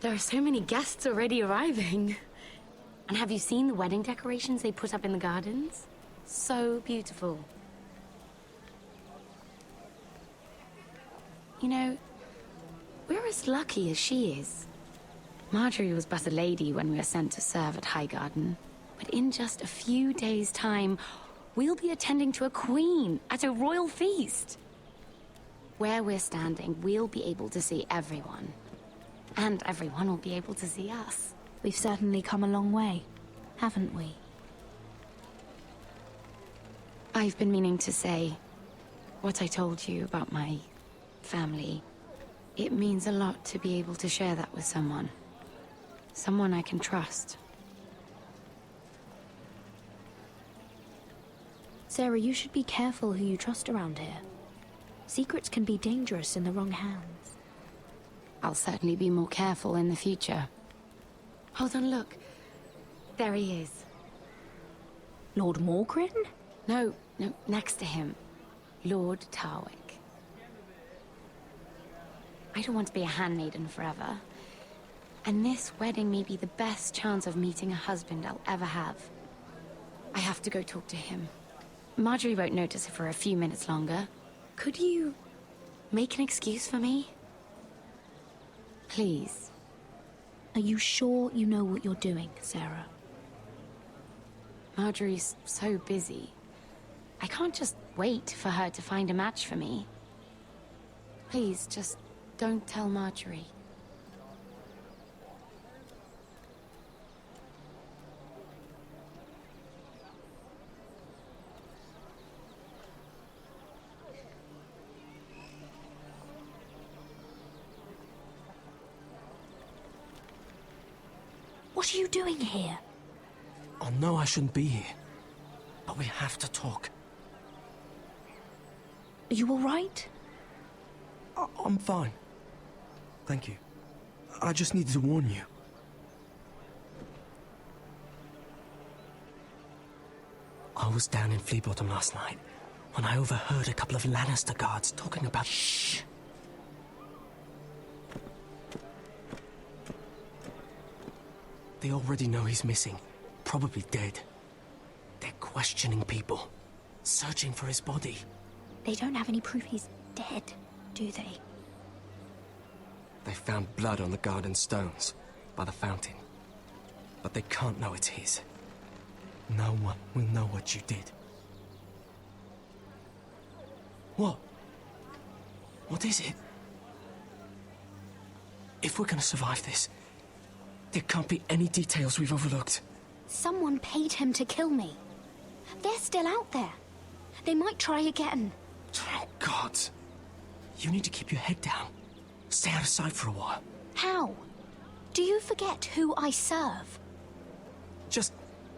There are so many guests already arriving. And have you seen the wedding decorations they put up in the gardens? So beautiful. You know, we're as lucky as she is. Marjorie was but a lady when we were sent to serve at Highgarden. But in just a few days' time, we'll be attending to a queen at a royal feast. Where we're standing, we'll be able to see everyone. And everyone will be able to see us. We've certainly come a long way, haven't we? I've been meaning to say what I told you about my family. It means a lot to be able to share that with someone. Someone I can trust. Sarah, you should be careful who you trust around here. Secrets can be dangerous in the wrong hands. I'll certainly be more careful in the future. Hold on, look. There he is. Lord Morgrin? No, next to him. Lord Tarwick. I don't want to be a handmaiden forever. And this wedding may be the best chance of meeting a husband I'll ever have. I have to go talk to him. Marjorie won't notice it for a few minutes longer. Could you make an excuse for me? Please. Are you sure you know what you're doing, Sarah? Marjorie's so busy. I can't just wait for her to find a match for me. Please, just don't tell Marjorie. What are you doing here? I know I shouldn't be here, but we have to talk. Are you all right? I'm fine. Thank you. I just needed to warn you. I was down in Fleabottom last night when I overheard a couple of Lannister guards talking about... Shh! They already know he's missing, probably dead. They're questioning people, searching for his body. They don't have any proof he's dead, do they? They found blood on the garden stones by the fountain, but they can't know it's his. No one will know what you did. What? What is it? If we're gonna survive this, there can't be any details we've overlooked. Someone paid him to kill me. They're still out there. They might try again. Oh, God. You need to keep your head down. Stay out of sight for a while. How? Do you forget who I serve? Just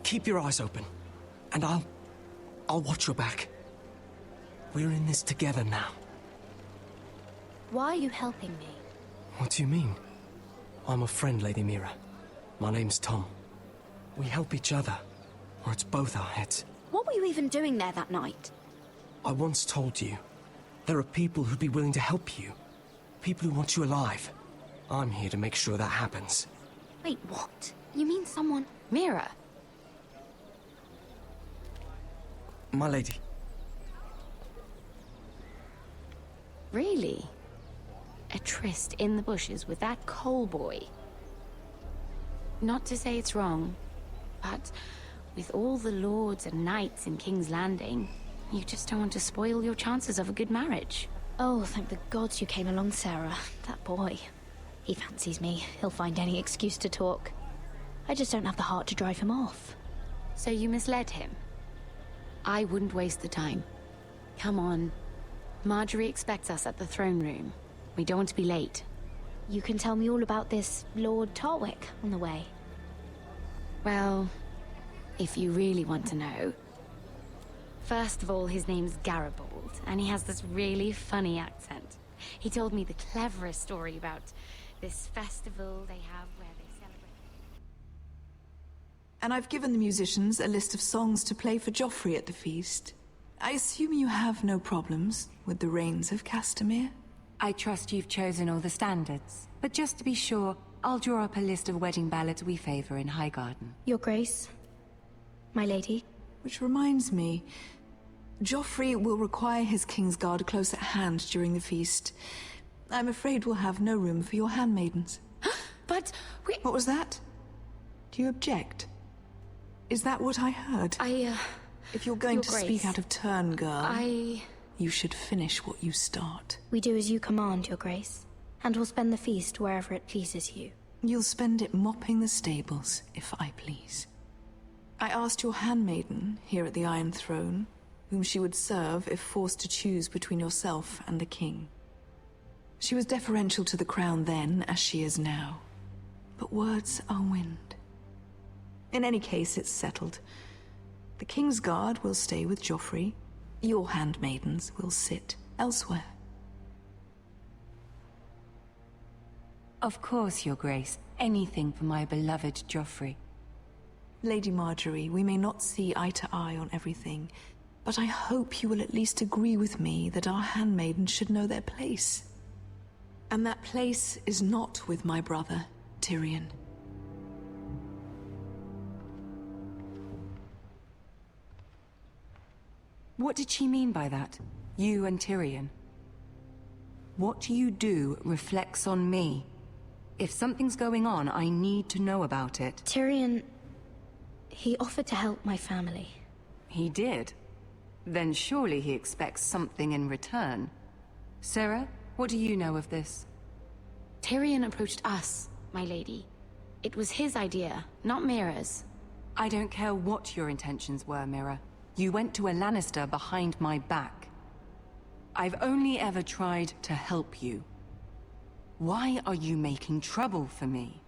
keep your eyes open, and I'll watch your back. We're in this together now. Why are you helping me? What do you mean? I'm a friend, Lady Mira. My name's Tom. We help each other, or it's both our heads. What were you even doing there that night? I once told you, there are people who'd be willing to help you. People who want you alive. I'm here to make sure that happens. Wait, what? You mean someone... Mira. My lady. Really? A tryst in the bushes with that Cole boy? Not to say it's wrong, but with all the lords and knights in King's Landing, you just don't want to spoil your chances of a good marriage. Oh, thank the gods you came along, Sarah. That boy. He fancies me. He'll find any excuse to talk. I just don't have the heart to drive him off. So you misled him? I wouldn't waste the time. Come on. Marjorie expects us at the throne room. We don't want to be late. You can tell me all about this Lord Tarwick on the way. Well, if you really want to know. First of all, his name's Garibald, and he has this really funny accent. He told me the cleverest story about this festival they have where they celebrate... And I've given the musicians a list of songs to play for Joffrey at the feast. I assume you have no problems with the Rains of Castamere? I trust you've chosen all the standards, but just to be sure, I'll draw up a list of wedding ballads we favor in Highgarden. Your Grace, my lady. Which reminds me, Joffrey will require his Kingsguard close at hand during the feast. I'm afraid we'll have no room for your handmaidens. But we... What was that? Do you object? Is that what I heard? If you're going to speak out of turn, girl, you should finish what you start. We do as you command, Your Grace, and we'll spend the feast wherever it pleases you. You'll spend it mopping the stables, if I please. I asked your handmaiden here at the Iron Throne whom she would serve if forced to choose between yourself and the king. She was deferential to the crown then, as she is now. But words are wind. In any case, it's settled. The Kingsguard will stay with Joffrey. Your handmaidens will sit elsewhere. Of course, Your Grace. Anything for my beloved Joffrey. Lady Marjorie, we may not see eye to eye on everything, but I hope you will at least agree with me that our handmaidens should know their place. And that place is not with my brother, Tyrion. What did she mean by that? You and Tyrion? What you do reflects on me. If something's going on, I need to know about it. Tyrion... he offered to help my family. He did? Then surely he expects something in return. Sarah, what do you know of this? Tyrion approached us, my lady. It was his idea, not Mira's. I don't care what your intentions were, Mira. You went to a Lannister behind my back. I've only ever tried to help you. Why are you making trouble for me?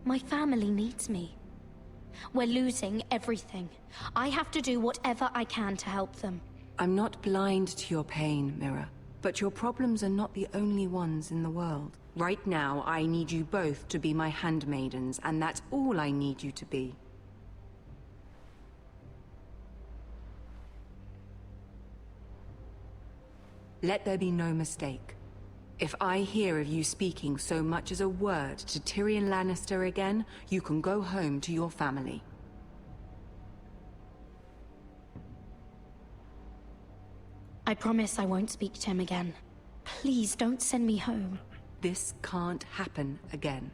My family needs me. We're losing everything. I have to do whatever I can to help them. I'm not blind to your pain, Mira. But your problems are not the only ones in the world. Right now, I need you both to be my handmaidens, and that's all I need you to be. Let there be no mistake. If I hear of you speaking so much as a word to Tyrion Lannister again, you can go home to your family. I promise I won't speak to him again. Please don't send me home. This can't happen again.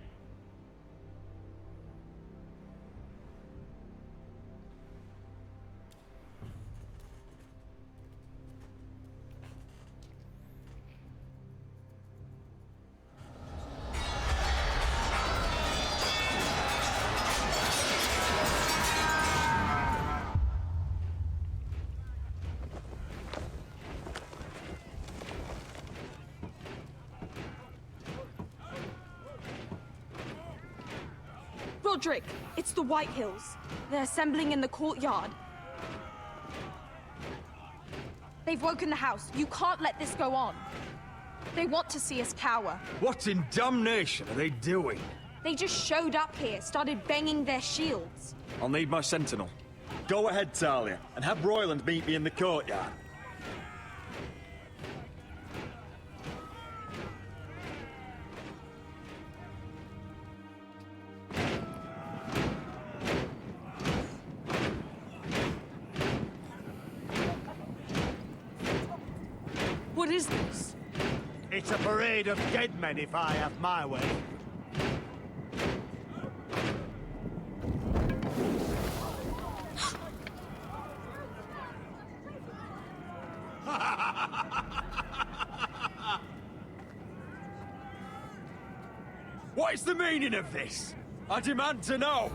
Roderick, it's the White Hills. They're assembling in the courtyard. They've woken the house. You can't let this go on. They want to see us cower. What in damnation are they doing? They just showed up here, started banging their shields. I'll need my sentinel. Go ahead, Talia, and have Royland meet me in the courtyard. What is this? It's a parade of dead men if I have my way. What is the meaning of this? I demand to know!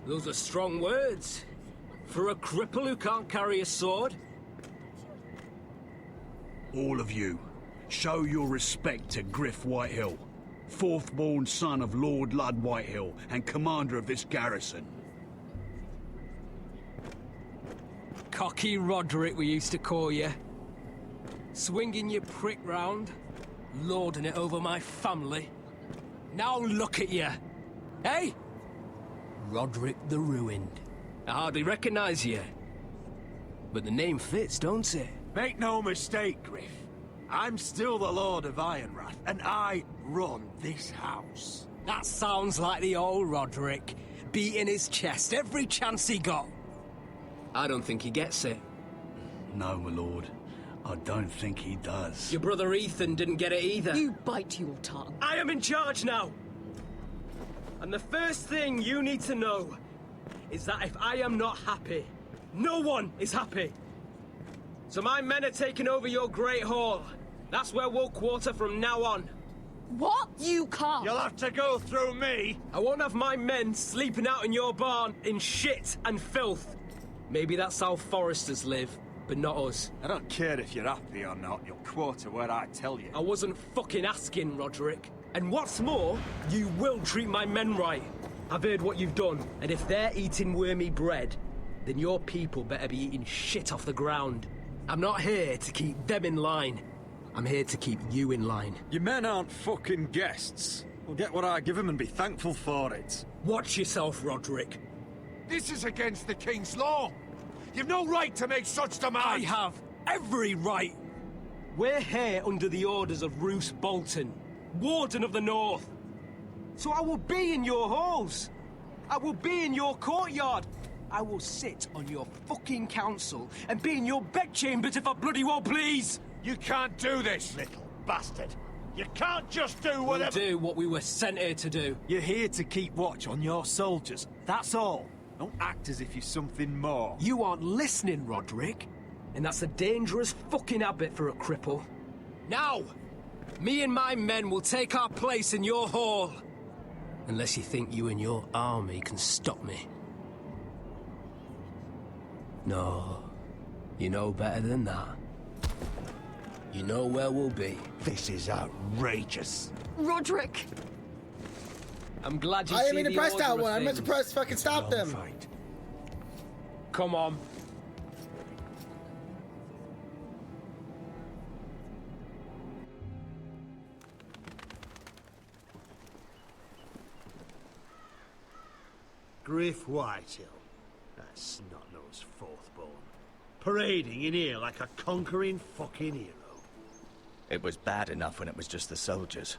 Those are strong words. For a cripple who can't carry a sword? All of you, show your respect to Griff Whitehill, fourth-born son of Lord Ludd Whitehill and commander of this garrison. Cocky Roderick, we used to call you. Swinging your prick round, lording it over my family. Now look at you! Hey? Roderick the Ruined. I hardly recognize you. but the name fits, don't it? Make no mistake, Griff. I'm still the Lord of Ironrath, and I run this house. That sounds like the old Roderick, beating his chest every chance he got. I don't think he gets it. No, my lord. I don't think he does. Your brother Ethan didn't get it either. You bite your tongue. I am in charge now! And the first thing you need to know is that if I am not happy, no one is happy. So my men are taking over your Great Hall. That's where we'll quarter from now on. What? You can't. You'll have to go through me. I won't have my men sleeping out in your barn in shit and filth. Maybe that's how foresters live, but not us. I don't care if you're happy or not, you'll quarter where I tell you. I wasn't fucking asking, Roderick. And what's more, you will treat my men right. I've heard what you've done, and if they're eating wormy bread, then your people better be eating shit off the ground. I'm not here to keep them in line. I'm here to keep you in line. Your men aren't fucking guests. We'll get what I give them and be thankful for it. Watch yourself, Roderick. This is against the King's law. You've no right to make such demands. I have every right. We're here under the orders of Roose Bolton, Warden of the North. So I will be in your halls. I will be in your courtyard. I will sit on your fucking council and be in your bedchambers if I bloody well please. You can't do this, little bastard. You can't just do whatever... We'll do what we were sent here to do. You're here to keep watch on your soldiers. That's all. Don't act as if you're something more. You aren't listening, Roderick. And that's a dangerous fucking habit for a cripple. Now, me and my men will take our place in your hall. Unless you think you and your army can stop me. No, you know better than that. You know where we'll be. This is outrageous. Roderick! I'm glad you I see didn't mean to the press order that of one. I meant to things. press fucking stop them. Fight. Come on. Griff Whitehill. That snot-nosed fourthborn. Parading in here like a conquering fucking hero. It was bad enough when it was just the soldiers.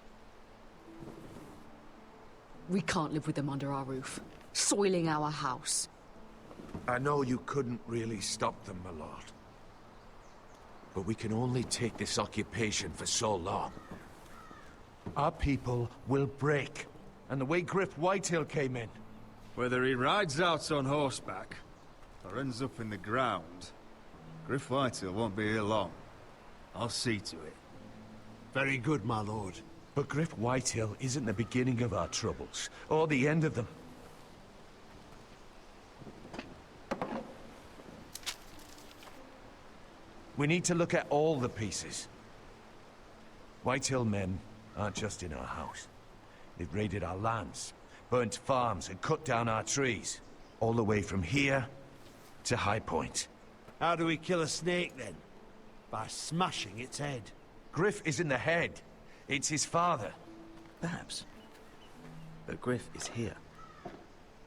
We can't live with them under our roof, soiling our house. I know you couldn't really stop them, my lord. But we can only take this occupation for so long. Our people will break. And the way Griff Whitehill came in. Whether he rides out on horseback or ends up in the ground, Griff Whitehill won't be here long. I'll see to it. Very good, my lord. But Griff Whitehill isn't the beginning of our troubles, or the end of them. We need to look at all the pieces. Whitehill men aren't just in our house. They've raided our lands, burnt farms, and cut down our trees. All the way from here to High Point. How do we kill a snake, then? By smashing its head. Griff isn't the head. It's his father. Perhaps. But Griff is here.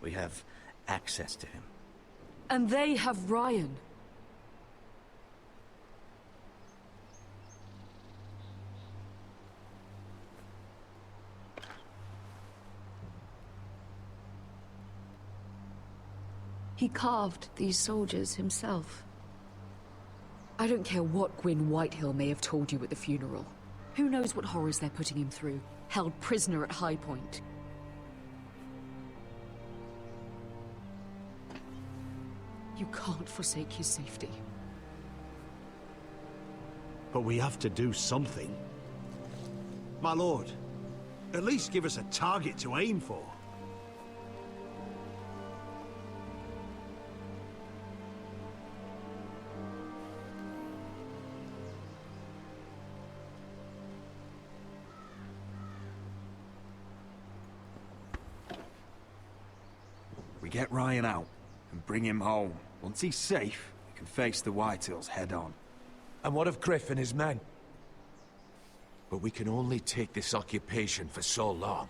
We have access to him. And they have Ryan. He carved these soldiers himself. I don't care what Gwyn Whitehill may have told you at the funeral. Who knows what horrors they're putting him through, held prisoner at High Point. You can't forsake his safety. But we have to do something. My lord, at least give us a target to aim for. We get Ryan out and bring him home. Once he's safe, we can face the Whitehills head on. And what of Griff and his men? But we can only take this occupation for so long.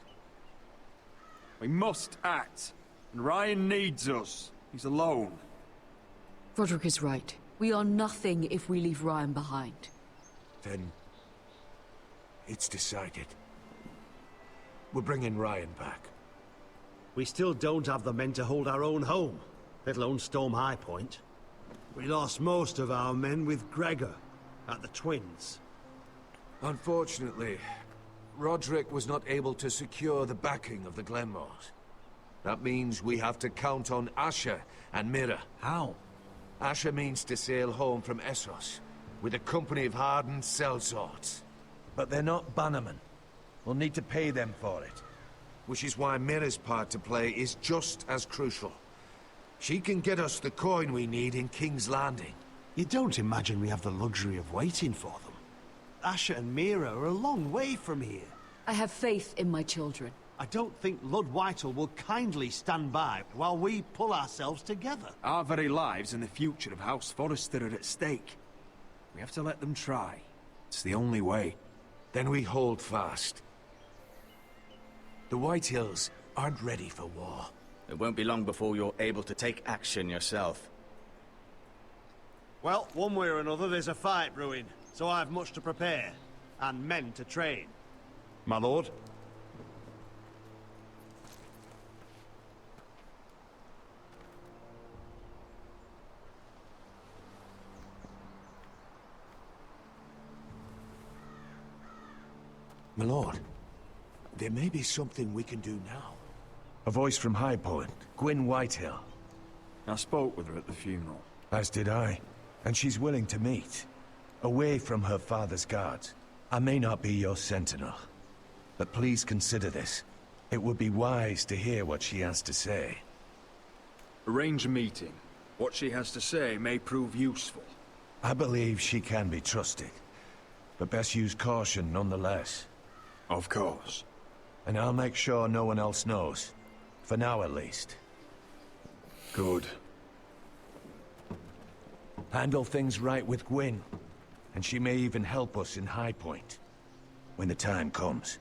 We must act. And Ryan needs us. He's alone. Roderick is right. We are nothing if we leave Ryan behind. Then... it's decided. We're bringing Ryan back. We still don't have the men to hold our own home, let alone storm High Point. We lost most of our men with Gregor at the Twins. Unfortunately, Roderick was not able to secure the backing of the Glenmores. That means we have to count on Asher and Mira. How? Asher means to sail home from Essos, with a company of hardened sellswords. But they're not bannermen. We'll need to pay them for it. Which is why Mira's part to play is just as crucial. She can get us the coin we need in King's Landing. You don't imagine we have the luxury of waiting for them? Asher and Mira are a long way from here. I have faith in my children. I don't think Lord Whitehall will kindly stand by while we pull ourselves together. Our very lives and the future of House Forrester are at stake. We have to let them try. It's the only way. Then we hold fast. The Whitehills aren't ready for war. It won't be long before you're able to take action yourself. Well, one way or another, there's a fight brewing, so I have much to prepare, and men to train. My lord? My lord, there may be something we can do now. A voice from High Point, Gwyn Whitehill. I spoke with her at the funeral. As did I. And she's willing to meet. Away from her father's guards. I may not be your sentinel. But please consider this. It would be wise to hear what she has to say. Arrange a meeting. What she has to say may prove useful. I believe she can be trusted. But best use caution nonetheless. Of course. And I'll make sure no one else knows. For now, at least. Good. Handle things right with Gwyn. And she may even help us in High Point. When the time comes.